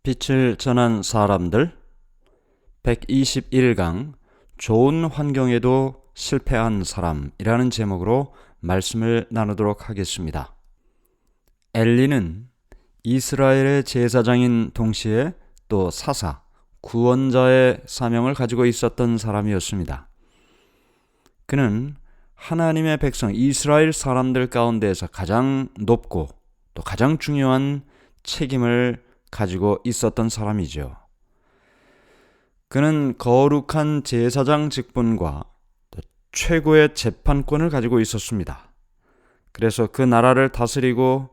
빛을 전한 사람들 121강 좋은 환경에도 실패한 사람이라는 제목으로 말씀을 나누도록 하겠습니다. 엘리는 이스라엘의 제사장인 동시에 또 사사, 구원자의 사명을 가지고 있었던 사람이었습니다. 그는 하나님의 백성 이스라엘 사람들 가운데에서 가장 높고 또 가장 중요한 책임을 가지고 있었던 사람이죠. 그는 거룩한 제사장 직분과 또 최고의 재판권을 가지고 있었습니다. 그래서 그 나라를 다스리고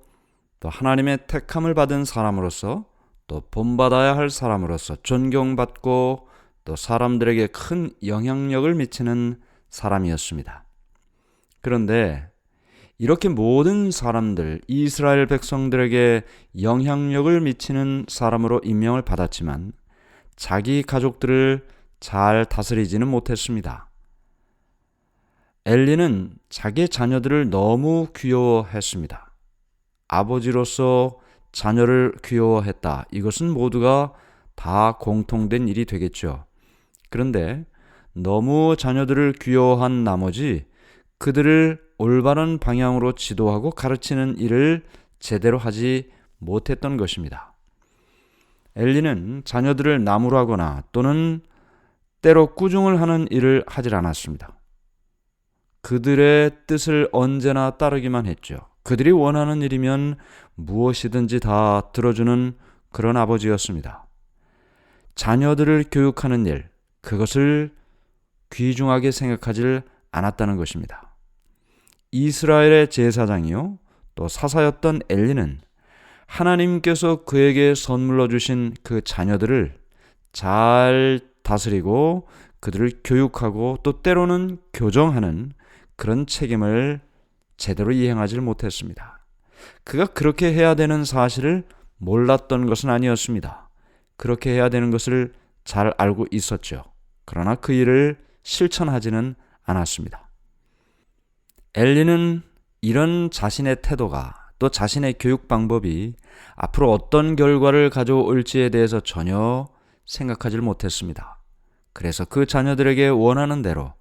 또 하나님의 택함을 받은 사람으로서 또 본받아야 할 사람으로서 존경받고 또 사람들에게 큰 영향력을 미치는 사람이었습니다. 그런데 이렇게 모든 사람들, 이스라엘 백성들에게 영향력을 미치는 사람으로 임명을 받았지만 자기 가족들을 잘 다스리지는 못했습니다. 엘리는 자기 자녀들을 너무 귀여워했습니다. 아버지로서 자녀를 귀여워했다. 이것은 모두가 다 공통된 일이 되겠죠. 그런데 너무 자녀들을 귀여워한 나머지 그들을 올바른 방향으로 지도하고 가르치는 일을 제대로 하지 못했던 것입니다. 엘리는 자녀들을 나무라거나 또는 때로 꾸중을 하는 일을 하질 않았습니다. 그들의 뜻을 언제나 따르기만 했죠. 그들이 원하는 일이면 무엇이든지 다 들어주는 그런 아버지였습니다. 자녀들을 교육하는 일, 그것을 귀중하게 생각하지 않았다는 것입니다. 이스라엘의 제사장이요 또 사사였던 엘리는 하나님께서 그에게 선물로 주신 그 자녀들을 잘 다스리고 그들을 교육하고 또 때로는 교정하는 그런 책임을 제대로 이행하지 못했습니다. 그가 그렇게 해야 되는 사실을 몰랐던 것은 아니었습니다. 그렇게 해야 되는 것을 잘 알고 있었죠. 그러나 그 일을 실천하지는 않았습니다. 엘리는 이런 자신의 태도가 또 자신의 교육 방법이 앞으로 어떤 결과를 가져올지에 대해서 전혀 생각하지 못했습니다. 그래서 그 자녀들에게 원하는 대로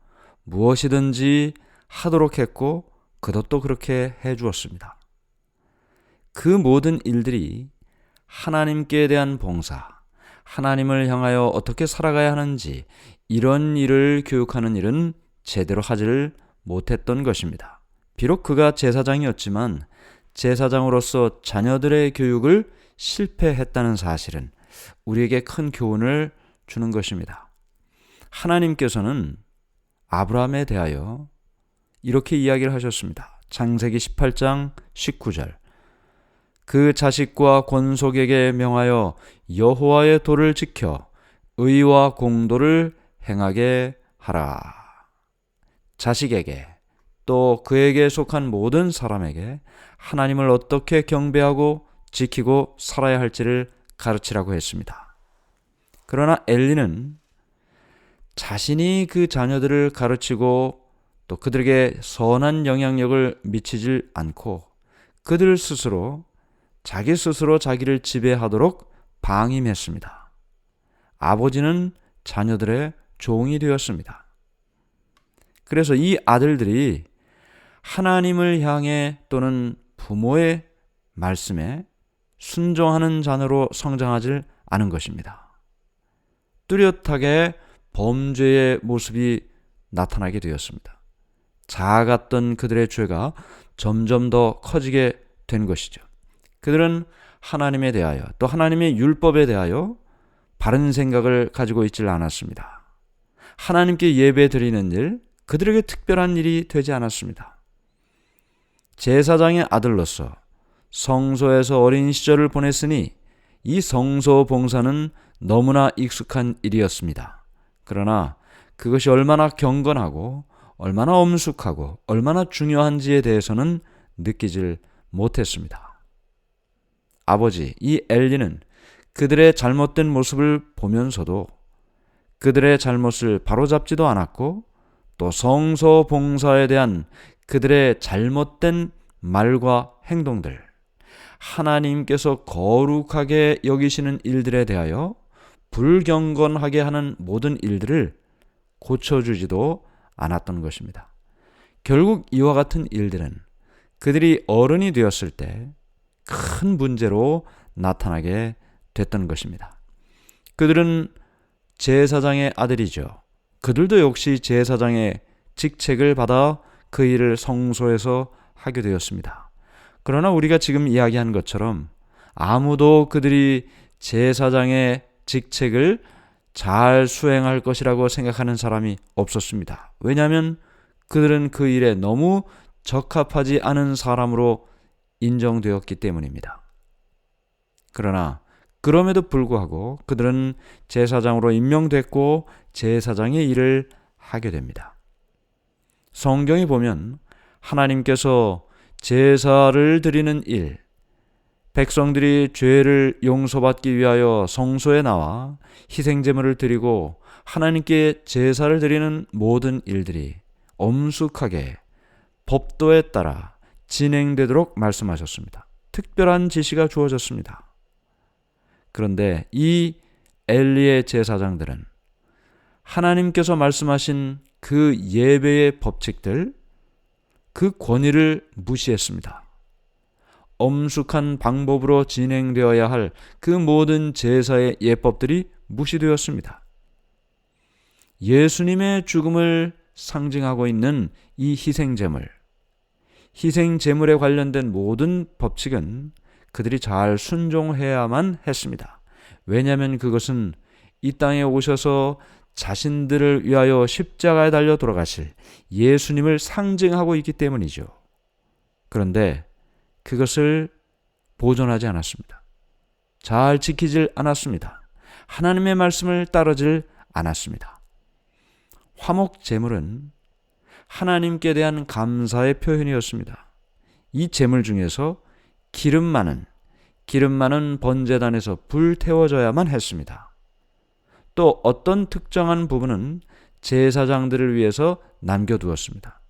무엇이든지 하도록 했고 그도 또 그렇게 해주었습니다. 그 모든 일들이 하나님께 대한 봉사, 하나님을 향하여 어떻게 살아가야 하는지 이런 일을 교육하는 일은 제대로 하지를 못했던 것입니다. 비록 그가 제사장이었지만 제사장으로서 자녀들의 교육을 실패했다는 사실은 우리에게 큰 교훈을 주는 것입니다. 하나님께서는 아브라함에 대하여 이렇게 이야기를 하셨습니다. 창세기 18장 19절 그 자식과 권속에게 명하여 여호와의 도를 지켜 의와 공도를 행하게 하라. 자식에게 또 그에게 속한 모든 사람에게 하나님을 어떻게 경배하고 지키고 살아야 할지를 가르치라고 했습니다. 그러나 엘리는 자신이 그 자녀들을 가르치고 또 그들에게 선한 영향력을 미치질 않고 그들 스스로 자기 스스로 자기를 지배하도록 방임했습니다. 아버지는 자녀들의 종이 되었습니다. 그래서 이 아들들이 하나님을 향해 또는 부모의 말씀에 순종하는 자녀로 성장하지 않은 것입니다. 뚜렷하게 범죄의 모습이 나타나게 되었습니다. 작았던 그들의 죄가 점점 더 커지게 된 것이죠. 그들은 하나님에 대하여 또 하나님의 율법에 대하여 바른 생각을 가지고 있질 않았습니다. 하나님께 예배 드리는 일, 그들에게 특별한 일이 되지 않았습니다. 제사장의 아들로서 성소에서 어린 시절을 보냈으니 이 성소 봉사는 너무나 익숙한 일이었습니다. 그러나 그것이 얼마나 경건하고 얼마나 엄숙하고 얼마나 중요한지에 대해서는 느끼질 못했습니다. 아버지, 이 엘리는 그들의 잘못된 모습을 보면서도 그들의 잘못을 바로잡지도 않았고 또 성소 봉사에 대한 그들의 잘못된 말과 행동들, 하나님께서 거룩하게 여기시는 일들에 대하여 불경건하게 하는 모든 일들을 고쳐주지도 않았던 것입니다. 결국 이와 같은 일들은 그들이 어른이 되었을 때 큰 문제로 나타나게 됐던 것입니다. 그들은 제사장의 아들이죠. 그들도 역시 제사장의 직책을 받아 그 일을 성소에서 하게 되었습니다. 그러나 우리가 지금 이야기한 것처럼 아무도 그들이 제사장의 직책을 잘 수행할 것이라고 생각하는 사람이 없었습니다. 왜냐하면 그들은 그 일에 너무 적합하지 않은 사람으로 인정되었기 때문입니다. 그러나 그럼에도 불구하고 그들은 제사장으로 임명됐고 제사장의 일을 하게 됩니다. 성경에 보면 하나님께서 제사를 드리는 일, 백성들이 죄를 용서받기 위하여 성소에 나와 희생제물을 드리고 하나님께 제사를 드리는 모든 일들이 엄숙하게 법도에 따라 진행되도록 말씀하셨습니다. 특별한 지시가 주어졌습니다. 그런데 이 엘리의 제사장들은 하나님께서 말씀하신 그 예배의 법칙들, 그 권위를 무시했습니다. 엄숙한 방법으로 진행되어야 할 그 모든 제사의 예법들이 무시되었습니다. 예수님의 죽음을 상징하고 있는 이 희생제물에 관련된 모든 법칙은 그들이 잘 순종해야만 했습니다. 왜냐하면 그것은 이 땅에 오셔서 자신들을 위하여 십자가에 달려 돌아가실 예수님을 상징하고 있기 때문이죠. 그런데 그것을 보존하지 않았습니다. 잘 지키질 않았습니다. 하나님의 말씀을 따르질 않았습니다. 화목제물은 하나님께 대한 감사의 표현이었습니다. 이 제물 중에서 기름 많은 번제단에서 불태워져야만 했습니다. 또 어떤 특정한 부분은 제사장들을 위해서 남겨두었습니다.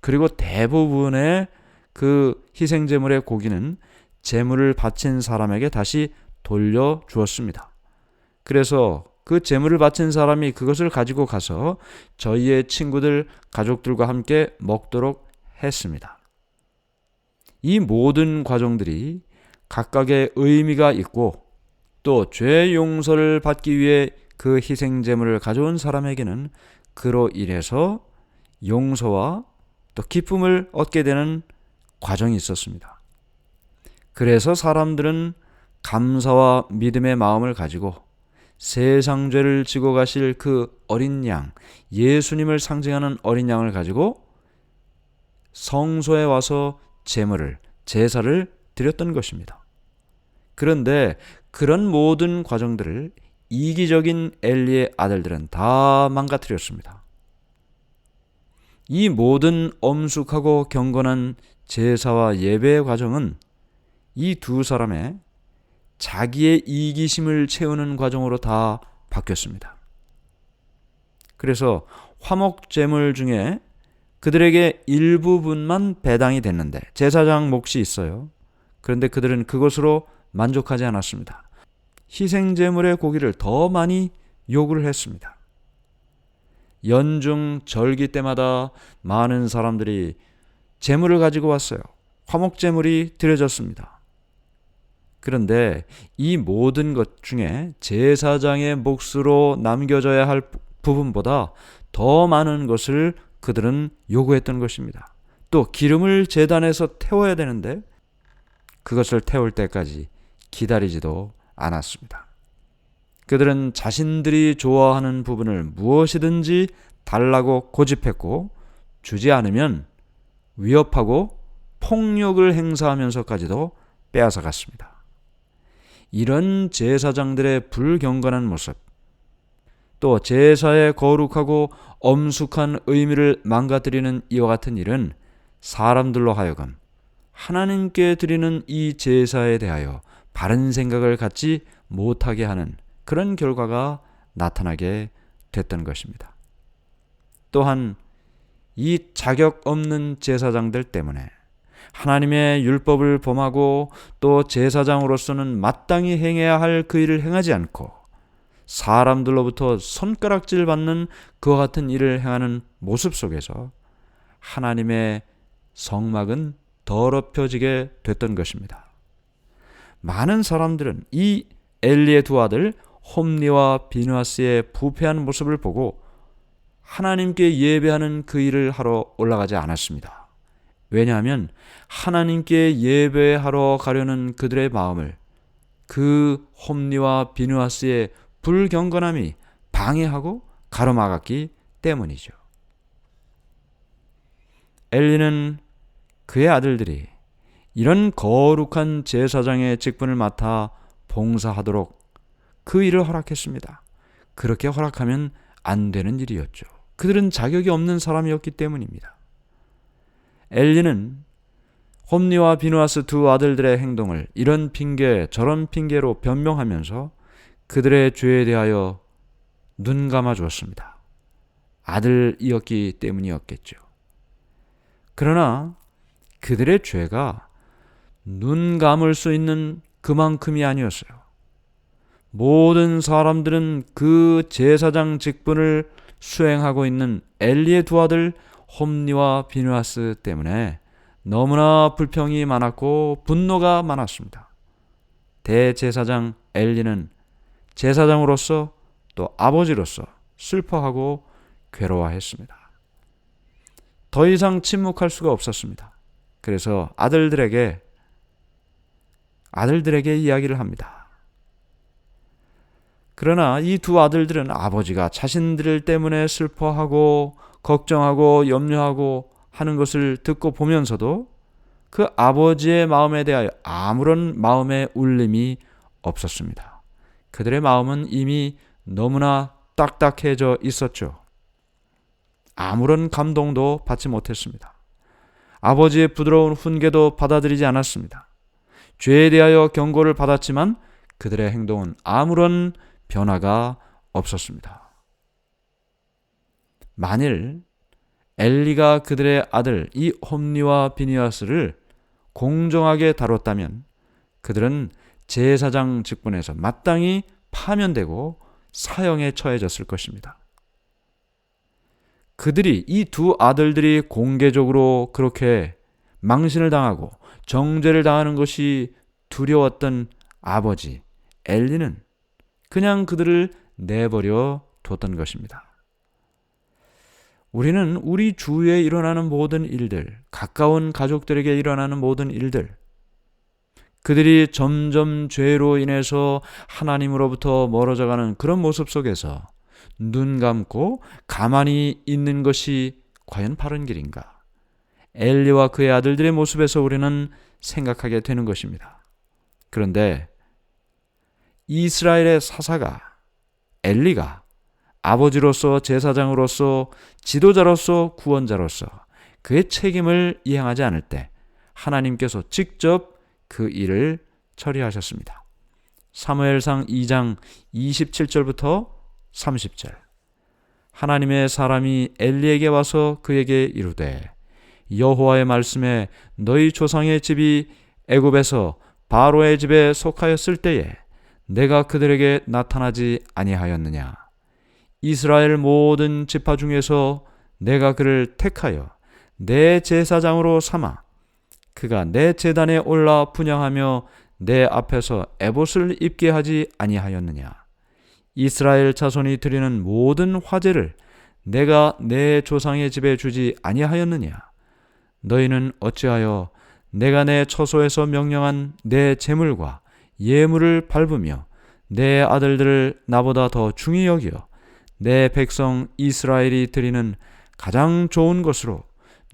그리고 대부분의 그 희생제물의 고기는 제물을 바친 사람에게 다시 돌려주었습니다. 그래서 그 제물을 바친 사람이 그것을 가지고 가서 저희의 친구들, 가족들과 함께 먹도록 했습니다. 이 모든 과정들이 각각의 의미가 있고 또 죄 용서를 받기 위해 그 희생제물을 가져온 사람에게는 그로 인해서 용서와 또 기쁨을 얻게 되는 과정이 있었습니다. 그래서 사람들은 감사와 믿음의 마음을 가지고 세상 죄를 지고 가실 그 어린 양, 예수님을 상징하는 어린 양을 가지고 성소에 와서 제사를 드렸던 것입니다. 그런데 그런 모든 과정들을 이기적인 엘리의 아들들은 다 망가뜨렸습니다. 이 모든 엄숙하고 경건한 제사와 예배의 과정은 이 두 사람의 자기의 이기심을 채우는 과정으로 다 바뀌었습니다. 그래서 화목제물 중에 그들에게 일부분만 배당이 됐는데 제사장 몫이 있어요. 그런데 그들은 그것으로 만족하지 않았습니다. 희생제물의 고기를 더 많이 요구를 했습니다. 연중 절기 때마다 많은 사람들이 제물을 가지고 왔어요. 화목제물이 드려졌습니다. 그런데 이 모든 것 중에 제사장의 몫으로 남겨져야 할 부분보다 더 많은 것을 그들은 요구했던 것입니다. 또 기름을 제단에서 태워야 되는데 그것을 태울 때까지 기다리지도 않았습니다. 그들은 자신들이 좋아하는 부분을 무엇이든지 달라고 고집했고 주지 않으면 위협하고 폭력을 행사하면서까지도 빼앗아갔습니다. 이런 제사장들의 불경건한 모습, 또 제사의 거룩하고 엄숙한 의미를 망가뜨리는 이와 같은 일은 사람들로 하여금 하나님께 드리는 이 제사에 대하여 바른 생각을 갖지 못하게 하는 그런 결과가 나타나게 됐던 것입니다. 또한 이 자격 없는 제사장들 때문에 하나님의 율법을 범하고 또 제사장으로서는 마땅히 행해야 할 그 일을 행하지 않고 사람들로부터 손가락질 받는 그와 같은 일을 행하는 모습 속에서 하나님의 성막은 더럽혀지게 됐던 것입니다. 많은 사람들은 이 엘리의 두 아들 홈리와 비느하스의 부패한 모습을 보고 하나님께 예배하는 그 일을 하러 올라가지 않았습니다. 왜냐하면 하나님께 예배하러 가려는 그들의 마음을 그 홈리와 비느하스의 불경건함이 방해하고 가로막았기 때문이죠. 엘리는 그의 아들들이 이런 거룩한 제사장의 직분을 맡아 봉사하도록 그 일을 허락했습니다. 그렇게 허락하면 안 되는 일이었죠. 그들은 자격이 없는 사람이었기 때문입니다. 엘리는 홈리와 비느하스 두 아들들의 행동을 이런 핑계 저런 핑계로 변명하면서 그들의 죄에 대하여 눈 감아 주었습니다. 아들이었기 때문이었겠죠. 그러나 그들의 죄가 눈 감을 수 있는 그만큼이 아니었어요. 모든 사람들은 그 제사장 직분을 수행하고 있는 엘리의 두 아들 홈리와 비느하스 때문에 너무나 불평이 많았고 분노가 많았습니다. 대제사장 엘리는 제사장으로서 또 아버지로서 슬퍼하고 괴로워했습니다. 더 이상 침묵할 수가 없었습니다. 그래서 아들들에게 이야기를 합니다. 그러나 이 두 아들들은 아버지가 자신들 때문에 슬퍼하고 걱정하고 염려하고 하는 것을 듣고 보면서도 그 아버지의 마음에 대하여 아무런 마음의 울림이 없었습니다. 그들의 마음은 이미 너무나 딱딱해져 있었죠. 아무런 감동도 받지 못했습니다. 아버지의 부드러운 훈계도 받아들이지 않았습니다. 죄에 대하여 경고를 받았지만 그들의 행동은 아무런 변화가 없었습니다. 만일 엘리가 그들의 아들 이 홈리와 비느하스를 공정하게 다뤘다면 그들은 제사장 직분에서 마땅히 파면되고 사형에 처해졌을 것입니다. 그들이 이 두 아들들이 공개적으로 그렇게 망신을 당하고 정죄를 당하는 것이 두려웠던 아버지 엘리는 그냥 그들을 내버려 뒀던 것입니다. 우리는 우리 주위에 일어나는 모든 일들, 가까운 가족들에게 일어나는 모든 일들, 그들이 점점 죄로 인해서 하나님으로부터 멀어져가는 그런 모습 속에서 눈 감고 가만히 있는 것이 과연 바른 길인가? 엘리와 그의 아들들의 모습에서 우리는 생각하게 되는 것입니다. 그런데 이스라엘의 사사가 엘리가 아버지로서 제사장으로서 지도자로서 구원자로서 그의 책임을 이행하지 않을 때 하나님께서 직접 그 일을 처리하셨습니다. 사무엘상 2장 27절부터 30절. 하나님의 사람이 엘리에게 와서 그에게 이르되 여호와의 말씀에 너희 조상의 집이 애굽에서 바로의 집에 속하였을 때에 내가 그들에게 나타나지 아니하였느냐. 이스라엘 모든 지파 중에서 내가 그를 택하여 내 제사장으로 삼아 그가 내 제단에 올라 분향하며 내 앞에서 에봇을 입게 하지 아니하였느냐. 이스라엘 자손이 드리는 모든 화제를 내가 내 조상의 집에 주지 아니하였느냐. 너희는 어찌하여 내가 내 처소에서 명령한 내 제물과 예물을 밟으며 내 아들들을 나보다 더 중히 여기어 내 백성 이스라엘이 드리는 가장 좋은 것으로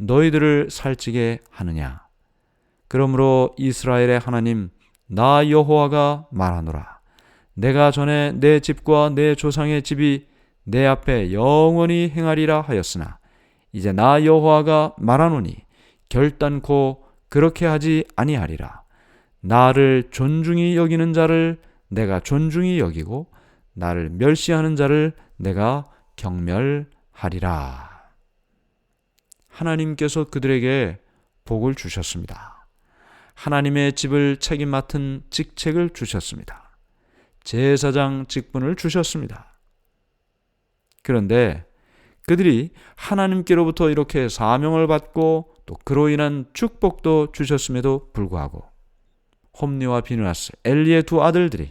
너희들을 살찌게 하느냐. 그러므로 이스라엘의 하나님 나 여호와가 말하노라. 내가 전에 내 집과 내 조상의 집이 내 앞에 영원히 행하리라 하였으나 이제 나 여호와가 말하노니 결단코 그렇게 하지 아니하리라. 나를 존중히 여기는 자를 내가 존중히 여기고 나를 멸시하는 자를 내가 경멸하리라. 하나님께서 그들에게 복을 주셨습니다. 하나님의 집을 책임 맡은 직책을 주셨습니다. 제사장 직분을 주셨습니다. 그런데 그들이 하나님께로부터 이렇게 사명을 받고 또 그로 인한 축복도 주셨음에도 불구하고 홈리와 비느하스, 엘리의 두 아들들이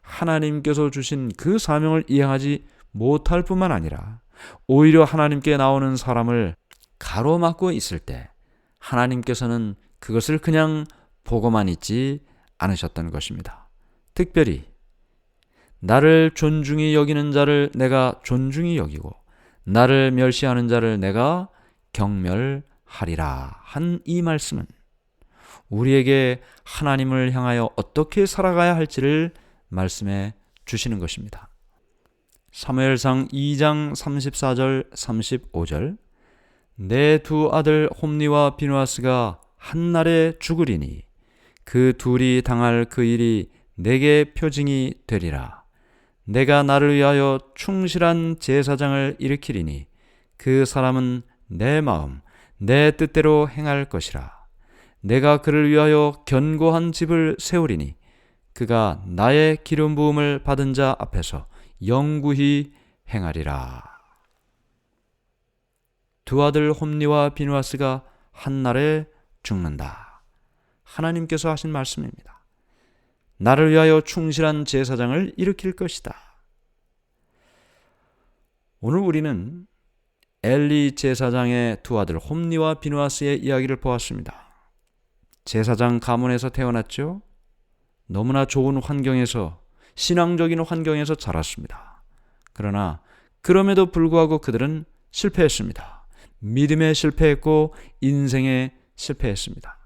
하나님께서 주신 그 사명을 이행하지 못할 뿐만 아니라 오히려 하나님께 나오는 사람을 가로막고 있을 때 하나님께서는 그것을 그냥 보고만 있지 않으셨던 것입니다. 특별히 나를 존중히 여기는 자를 내가 존중히 여기고 나를 멸시하는 자를 내가 경멸하리라 한 이 말씀은 우리에게 하나님을 향하여 어떻게 살아가야 할지를 말씀해 주시는 것입니다. 사무엘상 2장 34절 35절 내 두 아들 홈리와 비느하스가 한날에 죽으리니 그 둘이 당할 그 일이 내게 표징이 되리라. 내가 나를 위하여 충실한 제사장을 일으키리니 그 사람은 내 마음 내 뜻대로 행할 것이라. 내가 그를 위하여 견고한 집을 세우리니 그가 나의 기름 부음을 받은 자 앞에서 영구히 행하리라. 두 아들 홈리와 비느하스가 한날에 죽는다. 하나님께서 하신 말씀입니다. 나를 위하여 충실한 제사장을 일으킬 것이다. 오늘 우리는 엘리 제사장의 두 아들 홈리와 비느하스의 이야기를 보았습니다. 제사장 가문에서 태어났죠. 너무나 좋은 환경에서, 신앙적인 환경에서 자랐습니다. 그러나 그럼에도 불구하고 그들은 실패했습니다. 믿음에 실패했고 인생에 실패했습니다.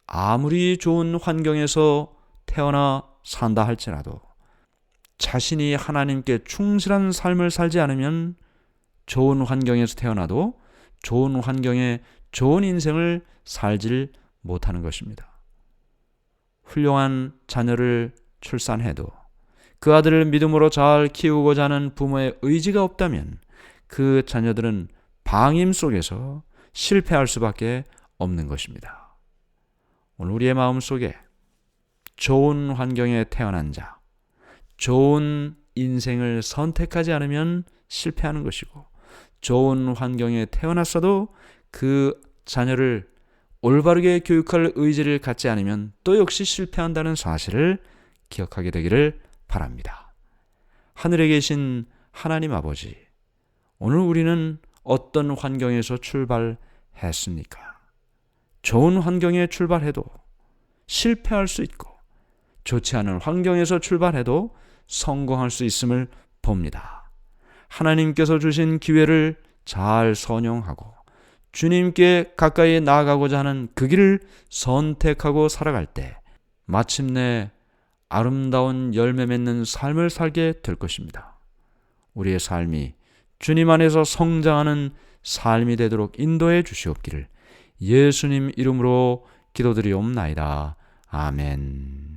아무리 좋은 환경에서 태어나 산다 할지라도 자신이 하나님께 충실한 삶을 살지 않으면 좋은 환경에서 태어나도 좋은 환경에 좋은 인생을 살질 못하는 것입니다. 훌륭한 자녀를 출산해도 그 아들을 믿음으로 잘 키우고자 하는 부모의 의지가 없다면 그 자녀들은 방임 속에서 실패할 수밖에 없는 것입니다. 오늘 우리의 마음속에 좋은 환경에 태어난 자, 좋은 인생을 선택하지 않으면 실패하는 것이고 좋은 환경에 태어났어도 그 자녀를 올바르게 교육할 의지를 갖지 않으면 또 역시 실패한다는 사실을 기억하게 되기를 바랍니다. 하늘에 계신 하나님 아버지, 오늘 우리는 어떤 환경에서 출발했습니까? 좋은 환경에 출발해도 실패할 수 있고 좋지 않은 환경에서 출발해도 성공할 수 있음을 봅니다. 하나님께서 주신 기회를 잘 선용하고 주님께 가까이 나아가고자 하는 그 길을 선택하고 살아갈 때 마침내 아름다운 열매 맺는 삶을 살게 될 것입니다. 우리의 삶이 주님 안에서 성장하는 삶이 되도록 인도해 주시옵기를 예수님 이름으로 기도드리옵나이다. 아멘.